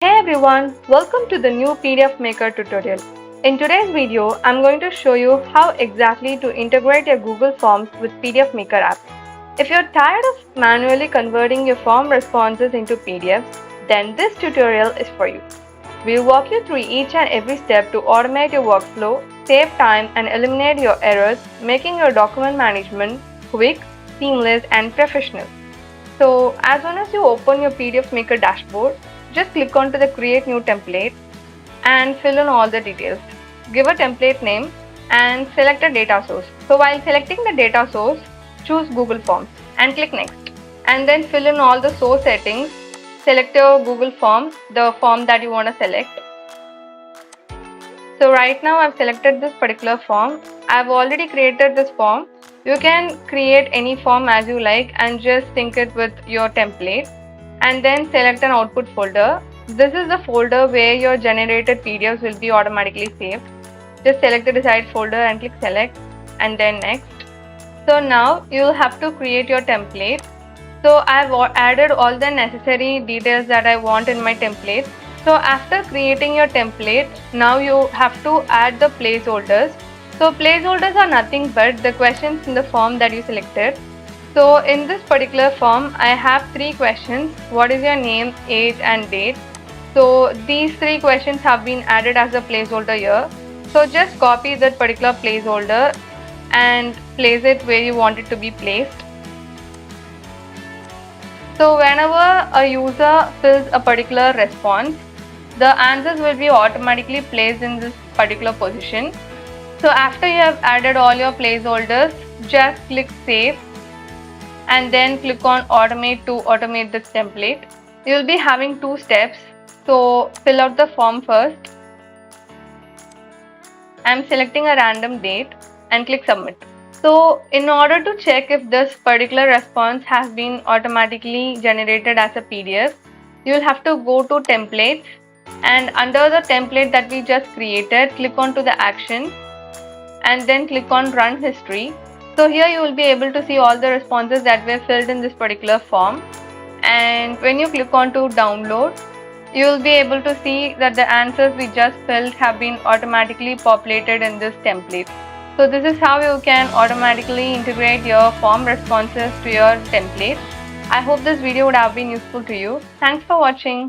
Hey everyone, welcome to the new PDF Maker tutorial. In today's video, I'm going to show you how exactly to integrate your Google Forms with PDF Maker app. If you're tired of manually converting your form responses into PDFs, then this tutorial is for you. We'll walk you through each and every step to automate your workflow, save time and eliminate your errors, making your document management quick, seamless and professional. So as soon as you open your PDF Maker dashboard, just click onto the create new template and fill in all the details. Give a template name and select a data source. So while selecting the data source, choose Google Forms and click next. And then fill in all the source settings. Select your Google Form, the form that you want to select. So right now I've selected this particular form. I've already created this form. You can create any form as you like and just sync it with your template and then select an output folder. This is the folder where your generated PDFs will be automatically saved. Just select the desired folder and click select and then next. So now you'll have to create your template. So I've added all the necessary details that I want in my template. So after creating your template, now you have to add the placeholders. So placeholders are nothing but the questions in the form that you selected. So in this particular form, I have 3 questions. What is your name, age and date? So these 3 questions have been added as a placeholder here. So just copy that particular placeholder and place it where you want it to be placed. So whenever a user fills a particular response, the answers will be automatically placed in this particular position. So after you have added all your placeholders, just click save and then click on automate to automate this template. You'll be having 2 steps. So fill out the form first. I'm selecting a random date and click submit. So in order to check if this particular response has been automatically generated as a PDF, you'll have to go to templates and under the template that we just created, click on to the action and then click on run history. So here you will be able to see all the responses that were filled in this particular form, and when you click on to download, you will be able to see that the answers we just filled have been automatically populated in this template. So this is how you can automatically integrate your form responses to your template. I hope this video would have been useful to you. Thanks for watching.